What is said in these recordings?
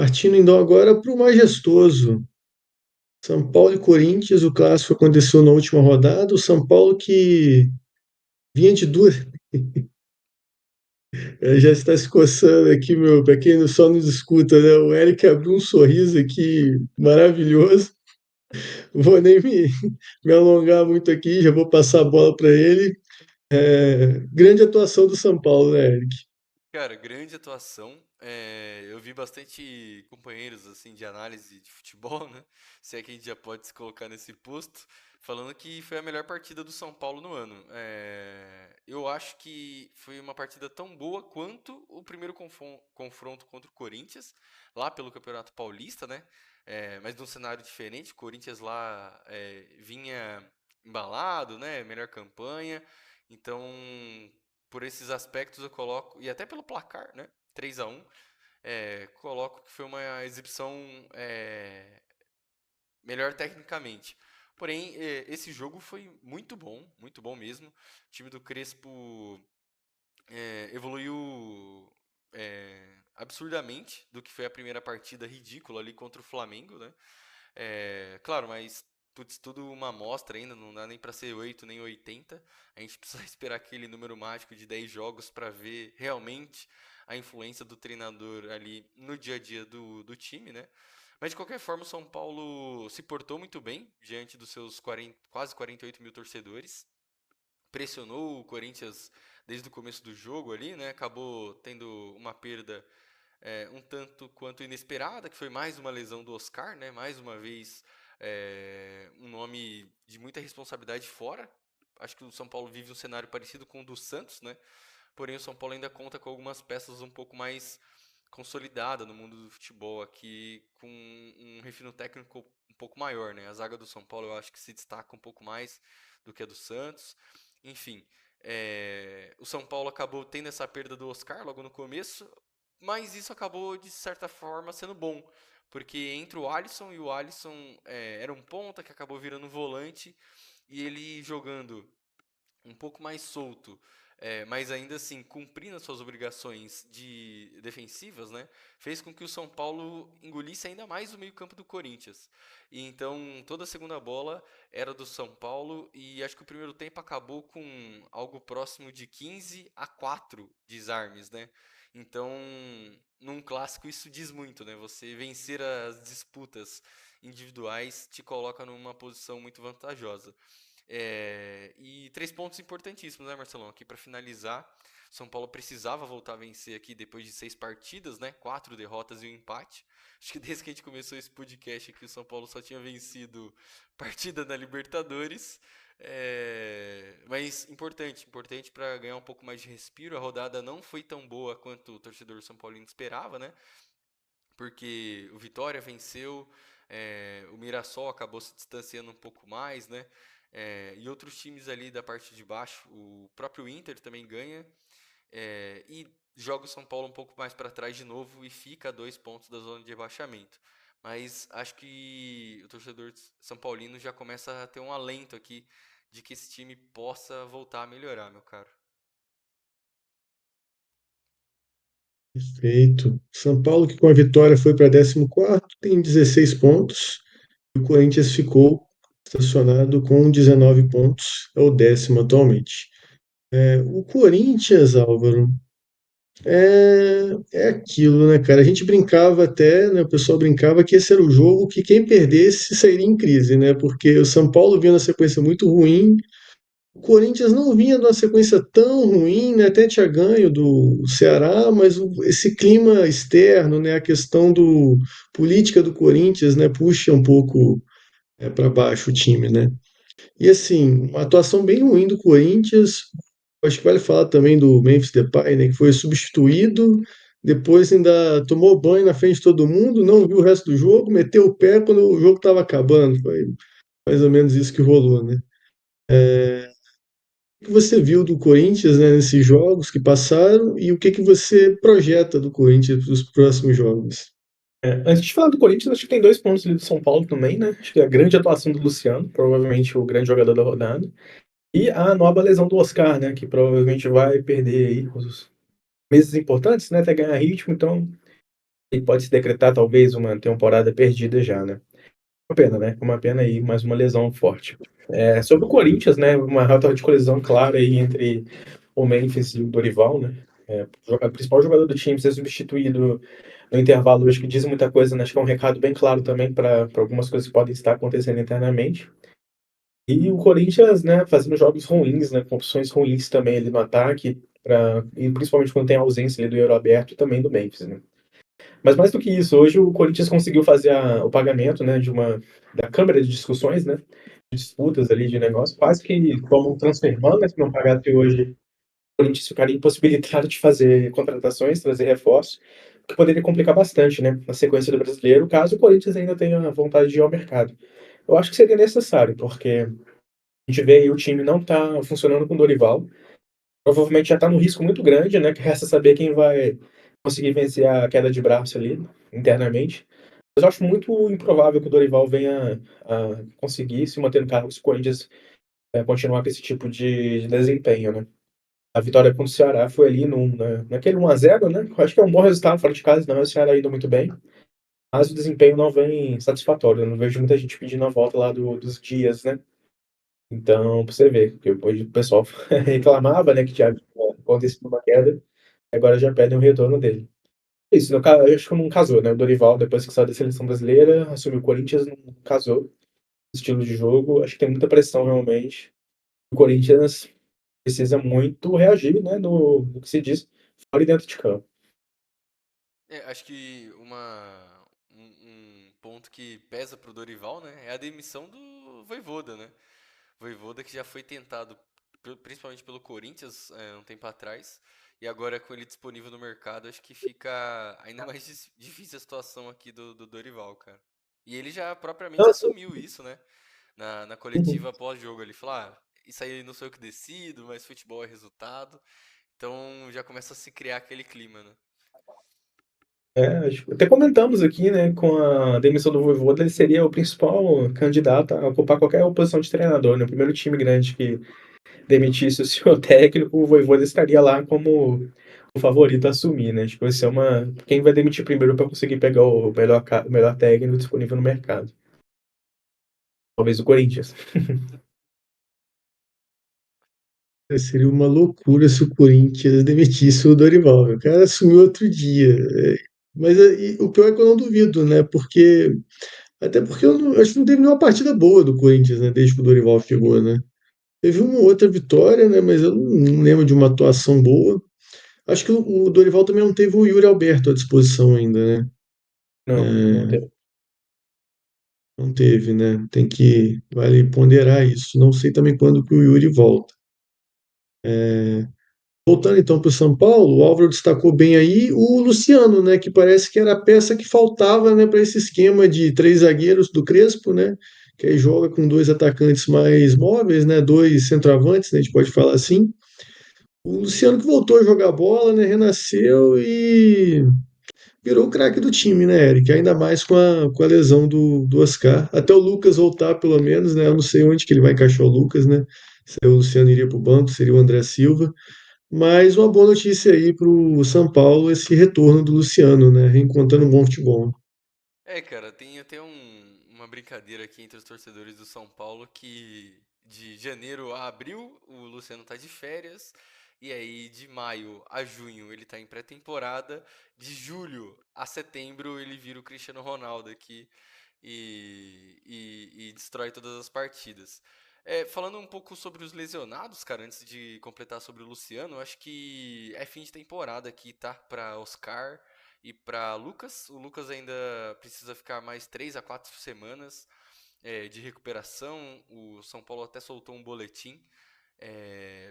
Partindo então agora para o majestoso. São Paulo e Corinthians, o clássico aconteceu na última rodada. O São Paulo que vinha de duas. Já está se coçando aqui, meu, para quem só nos escuta, né? O Eric abriu um sorriso aqui maravilhoso. Vou nem me alongar muito aqui, já vou passar a bola para ele. Grande atuação do São Paulo, né, Eric? Cara, grande atuação. Eu vi bastante companheiros assim de análise de futebol, né? Se é que a gente já pode se colocar nesse posto, falando que foi a melhor partida do São Paulo no ano. Eu acho que foi uma partida tão boa quanto o primeiro confronto contra o Corinthians, lá pelo Campeonato Paulista, né? Mas num cenário diferente, o Corinthians lá vinha embalado, né? Melhor campanha. Então, por esses aspectos eu coloco, e até pelo placar, né? 3-1, coloco que foi uma exibição melhor tecnicamente. Porém, esse jogo foi muito bom mesmo. O time do Crespo evoluiu absurdamente do que foi a primeira partida ridícula ali contra o Flamengo, né? Claro, mas putz, tudo uma amostra ainda, não dá nem para ser 8 nem 80. A gente precisa esperar aquele número mágico de 10 jogos para ver realmente a influência do treinador ali no dia a dia do time, né? Mas de qualquer forma, o São Paulo se portou muito bem diante dos seus 40, quase 48 mil torcedores. Pressionou o Corinthians desde o começo do jogo ali, né? Acabou tendo uma perda um tanto quanto inesperada, que foi mais uma lesão do Oscar, né? Mais uma vez um nome de muita responsabilidade fora. Acho que o São Paulo vive um cenário parecido com o do Santos, né? Porém, o São Paulo ainda conta com algumas peças um pouco mais consolidadas no mundo do futebol aqui, com um refino técnico um pouco maior, né? A zaga do São Paulo eu acho que se destaca um pouco mais do que a do Santos. Enfim, o São Paulo acabou tendo essa perda do Oscar logo no começo, mas isso acabou de certa forma sendo bom, porque entre o Alisson e o Alisson era um ponta que acabou virando volante e ele jogando um pouco mais solto, mas ainda assim cumprindo as suas obrigações defensivas, né, fez com que o São Paulo engolisse ainda mais o meio-campo do Corinthians. E então toda a segunda bola era do São Paulo e acho que o primeiro tempo acabou com algo próximo de 15-4 desarmes, né? Então, num clássico isso diz muito, né? Você vencer as disputas individuais te coloca numa posição muito vantajosa. E 3 pontos importantíssimos, né, Marcelão? Aqui para finalizar, São Paulo precisava voltar a vencer aqui depois de 6 partidas, né? 4 derrotas e um empate. Acho que desde que a gente começou esse podcast aqui, o São Paulo só tinha vencido partida na Libertadores. Mas importante para ganhar um pouco mais de respiro. A rodada não foi tão boa quanto o torcedor São Paulino esperava, né? Porque o Vitória venceu, o Mirassol acabou se distanciando um pouco mais, né? E outros times ali da parte de baixo, o próprio Inter também ganha, e joga o São Paulo um pouco mais para trás de novo e fica a 2 pontos da zona de rebaixamento. Mas acho que o torcedor São Paulino já começa a ter um alento aqui de que esse time possa voltar a melhorar, meu caro. Perfeito. São Paulo, que com a vitória foi para 14º, tem 16 pontos. E o Corinthians ficou estacionado com 19 pontos, é o 10º atualmente. O Corinthians, Álvaro, é aquilo, né, cara? A gente brincava até, né? O pessoal brincava que esse era o jogo que quem perdesse sairia em crise, né? Porque o São Paulo vinha na sequência muito ruim, o Corinthians não vinha de uma sequência tão ruim, né? Até tinha ganho do Ceará, mas esse clima externo, né? A questão do política do Corinthians, né? Puxa um pouco para baixo o time, né? E assim, uma atuação bem ruim do Corinthians. Acho que vale falar também do Memphis Depay, né? Que foi substituído, depois ainda tomou banho na frente de todo mundo, não viu o resto do jogo, meteu o pé quando o jogo estava acabando. Foi mais ou menos isso que rolou, né? O que você viu do Corinthians, né, nesses jogos que passaram e o que que você projeta do Corinthians para os próximos jogos? Antes de falar do Corinthians, acho que tem 2 pontos ali do São Paulo também, né? Acho que a grande atuação do Luciano, provavelmente o grande jogador da rodada. E a nova lesão do Oscar, né? Que provavelmente vai perder aí os meses importantes, né? Até ganhar ritmo. Então, e pode se decretar talvez uma temporada perdida já, né? Uma pena, né? Uma pena aí, mais uma lesão forte. Sobre o Corinthians, né? Uma rota de colisão clara aí entre o Memphis e o Dorival, né? O principal jogador do time ser substituído no intervalo, acho que diz muita coisa, né? Acho que é um recado bem claro também para algumas coisas que podem estar acontecendo internamente. E o Corinthians, né, fazendo jogos ruins, né, com opções ruins também ali no ataque, e principalmente quando tem a ausência ali do Euro Aberto e também do Memphis, né. Mas mais do que isso, hoje o Corinthians conseguiu fazer o pagamento, né, da Câmara de Discussões, né, de disputas ali de negócio, quase que como um transfer-ban, né, se não pagasse hoje, o Corinthians ficaria impossibilitado de fazer contratações, trazer reforços, o que poderia complicar bastante, né, na sequência do Brasileiro, caso o Corinthians ainda tenha vontade de ir ao mercado. Eu acho que seria necessário, porque a gente vê aí o time não tá funcionando com o Dorival. Provavelmente já tá num risco muito grande, né? Que resta saber quem vai conseguir vencer a queda de braço ali, internamente. Mas eu acho muito improvável que o Dorival venha a conseguir se manter no cargo se o Corinthians continuar com esse tipo de desempenho, né? A vitória contra o Ceará foi ali naquele 1-0, né? Eu acho que é um bom resultado fora de casa, não é o Ceará indo muito bem. Mas o desempenho não vem satisfatório. Eu não vejo muita gente pedindo a volta lá dos dias, né? Então, pra você ver, que depois o pessoal reclamava, né, que tinha acontecido uma queda, agora já pedem o retorno dele. Isso, eu acho que não casou, né? O Dorival, depois que saiu da seleção brasileira, assumiu o Corinthians, não casou. Estilo de jogo, acho que tem muita pressão realmente. O Corinthians precisa muito reagir, né, no que se diz fora e dentro de campo. Acho que um ponto que pesa pro Dorival, né, é a demissão do Vojvoda, né? Vojvoda que já foi tentado principalmente pelo Corinthians um tempo atrás, e agora com ele disponível no mercado, acho que fica ainda mais difícil a situação aqui do Dorival, cara. E ele já propriamente Nossa, assumiu isso, né? Na uhum. coletiva pós-jogo, ele falou: isso aí não sou eu que decido, mas futebol é resultado. Então já começa a se criar aquele clima, né? Até comentamos aqui, né, com a demissão do Vojvoda, ele seria o principal candidato a ocupar qualquer posição de treinador, né? O primeiro time grande que demitisse o seu técnico, o Vojvoda estaria lá como o favorito a assumir, né? Acho que vai ser quem vai demitir primeiro para conseguir pegar o melhor técnico disponível no mercado. Talvez o Corinthians. Seria uma loucura se o Corinthians demitisse o Dorival. O cara assumiu outro dia. Mas o pior é que eu não duvido, né? Até porque acho que não teve nenhuma partida boa do Corinthians, né? Desde que o Dorival chegou, né? Teve uma outra vitória, né? Mas eu não lembro de uma atuação boa. Acho que o Dorival também não teve o Yuri Alberto à disposição ainda, né? Não, não É, tem. não teve, né? Vale ponderar isso. Não sei também quando que o Yuri volta. Voltando então para o São Paulo, o Álvaro destacou bem aí o Luciano, né? Que parece que era a peça que faltava, né, para esse esquema de três zagueiros do Crespo, né? Que aí joga com dois atacantes mais móveis, né? Dois centroavantes, né, a gente pode falar assim. O Luciano que voltou a jogar bola, né? Renasceu e virou o craque do time, né, Eric? Ainda mais com a lesão do Oscar. Até o Lucas voltar, pelo menos, né? Eu não sei onde que ele vai encaixar o Lucas, né? Se o Luciano iria para o banco, seria o André Silva. Mas uma boa notícia aí para o São Paulo, esse retorno do Luciano, né? Reencontrando um bom futebol. Cara, tem até uma brincadeira aqui entre os torcedores do São Paulo que de janeiro a abril o Luciano tá de férias, e aí de maio a junho ele tá em pré-temporada, de julho a setembro ele vira o Cristiano Ronaldo aqui e destrói todas as partidas. Falando um pouco sobre os lesionados, cara, antes de completar sobre o Luciano, eu acho que é fim de temporada aqui, tá? Pra Oscar e para Lucas. O Lucas ainda precisa ficar mais 3 a 4 semanas de recuperação. O São Paulo até soltou um boletim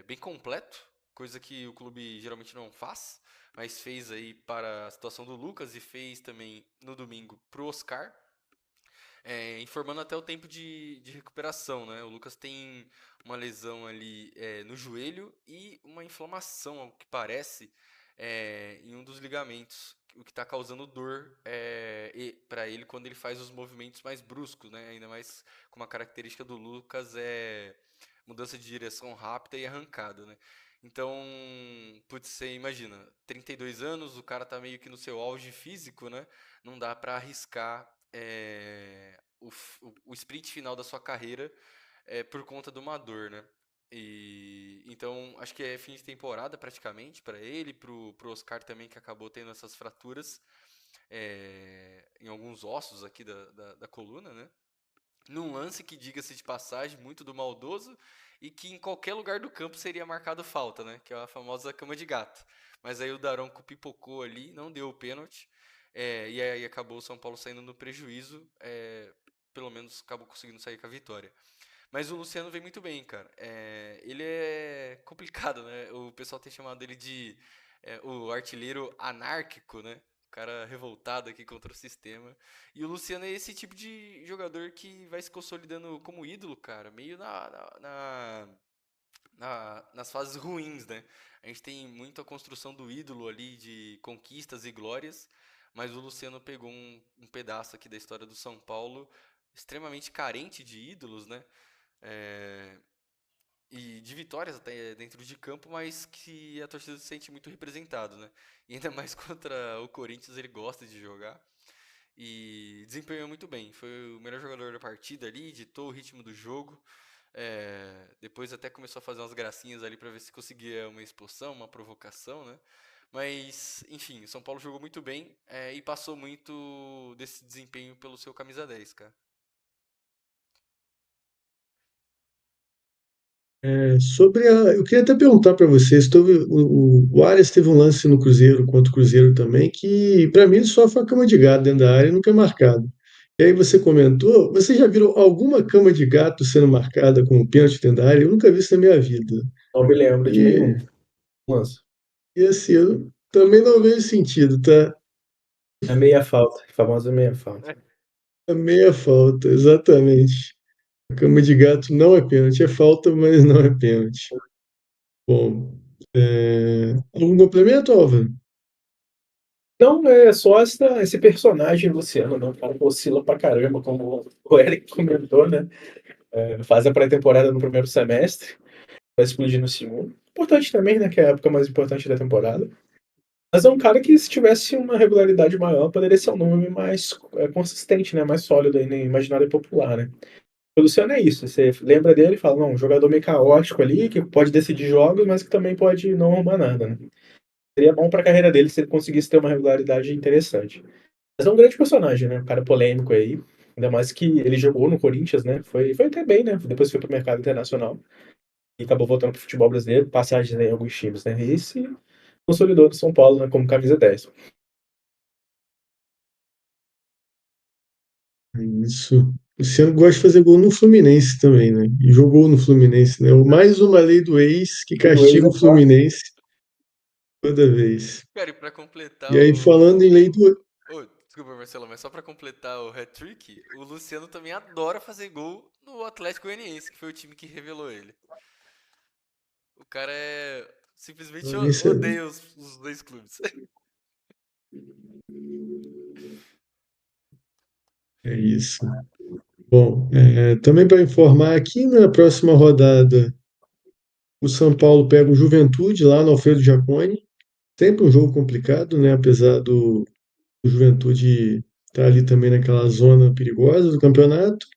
bem completo, coisa que o clube geralmente não faz, mas fez aí para a situação do Lucas e fez também no domingo para o Oscar. Informando até o tempo de recuperação, né? O Lucas tem uma lesão ali no joelho e uma inflamação, ao que parece, em um dos ligamentos, o que está causando dor para ele quando ele faz os movimentos mais bruscos, né? Ainda mais com uma característica do Lucas mudança de direção rápida e arrancada, né? Então, putz, você imagina, 32 anos, o cara tá meio que no seu auge físico, né? Não dá pra arriscar o sprint final da sua carreira por conta de uma dor, né? E então acho que é fim de temporada praticamente para ele, pro Oscar também que acabou tendo essas fraturas em alguns ossos aqui da coluna, né? Num lance que, diga-se de passagem, muito do maldoso e que em qualquer lugar do campo seria marcado falta, né? Que é a famosa cama de gato. Mas aí o Daronco pipocou ali, não deu o pênalti, e aí acabou o São Paulo saindo no prejuízo, pelo menos acabou conseguindo sair com a vitória. Mas o Luciano vem muito bem, cara. Ele é complicado, né? O pessoal tem chamado ele de o artilheiro anárquico, né? O cara revoltado aqui contra o sistema. E o Luciano é esse tipo de jogador que vai se consolidando como ídolo, cara. Meio nas fases ruins, né? A gente tem muito a construção do ídolo ali de conquistas e glórias. Mas o Luciano pegou um pedaço aqui da história do São Paulo extremamente carente de ídolos, né? É, e de vitórias até dentro de campo, mas que a torcida se sente muito representado, né? E ainda mais contra o Corinthians, ele gosta de jogar e desempenhou muito bem. Foi o melhor jogador da partida ali, ditou o ritmo do jogo. Depois até começou a fazer umas gracinhas ali para ver se conseguia uma expulsão, uma provocação, né? Mas, enfim, o São Paulo jogou muito bem e passou muito desse desempenho pelo seu camisa 10, cara. Eu queria até perguntar para vocês, o Arias teve um lance no Cruzeiro contra o Cruzeiro também, que para mim ele só foi uma cama de gato dentro da área e nunca é marcado. E aí você comentou, você já viram alguma cama de gato sendo marcada com um pênalti dentro da área? Eu nunca vi isso na minha vida. Não me lembro de E, nenhum lance. e assim, eu também não vejo sentido, tá? A meia falta, a famosa meia falta. A meia falta, exatamente. A cama de gato não é pênalti, é falta, mas não é pênalti. Bom, algum complemento, Álvaro? Não, é só esse personagem, Luciano, né? O cara que oscila pra caramba, como o Eric comentou, né? Faz a pré-temporada no primeiro semestre, vai explodir no segundo. Importante também, né? Que é a época mais importante da temporada. Mas é um cara que, se tivesse uma regularidade maior, poderia ser um nome mais consistente, né? Mais sólido aí no imaginário popular, né? O Luciano é isso. Você lembra dele e fala, não, um jogador meio caótico ali, que pode decidir jogos, mas que também pode não arrumar nada, né? Seria bom pra carreira dele se ele conseguisse ter uma regularidade interessante. Mas é um grande personagem, né? Um cara polêmico aí. Ainda mais que ele jogou no Corinthians, né? Foi até bem, né? Depois foi pro mercado internacional. E acabou voltando pro futebol brasileiro, passagens em alguns times, né? E se consolidou no São Paulo, né? Como camisa 10. Isso. O Luciano gosta de fazer gol no Fluminense também, né? E jogou no Fluminense, né? Mais uma lei do ex que O ex castiga é o clássico. Fluminense toda vez. Cara, e pra completar E aí, falando em lei do. Ô, desculpa, Marcelo, mas só pra completar o hat-trick, o Luciano também adora fazer gol no Atlético Goianiense, que foi o time que revelou ele. O cara simplesmente Isso odeia os dois clubes. é isso. Bom, também para informar aqui, na próxima rodada, o São Paulo pega o Juventude lá no Alfredo Jaconi. Sempre um jogo complicado, né? Apesar do Juventude estar ali também naquela zona perigosa do campeonato.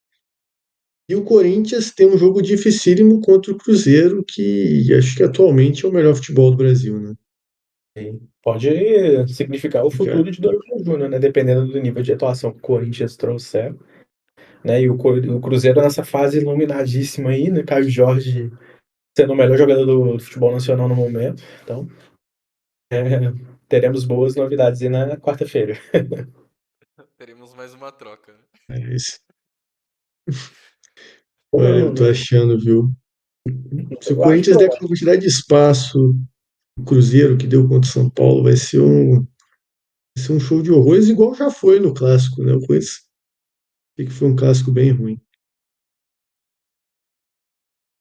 E o Corinthians tem um jogo dificílimo contra o Cruzeiro, que acho que atualmente é o melhor futebol do Brasil, né? Pode significar o futuro de Dorival Júnior, né? Dependendo do nível de atuação que o Corinthians trouxer. Né? E o Cruzeiro nessa fase iluminadíssima aí, né? Caio Jorge sendo o melhor jogador do futebol nacional no momento. Então, é, teremos boas novidades aí na quarta-feira. Teremos mais uma troca, né? É isso. Olha, Não, eu tô não, achando, viu? Se o eu acho Corinthians der provável. aquela quantidade de espaço, o Cruzeiro que deu contra o São Paulo, vai ser um show de horrores, igual já foi no clássico, né? O Corinthians que foi um clássico bem ruim.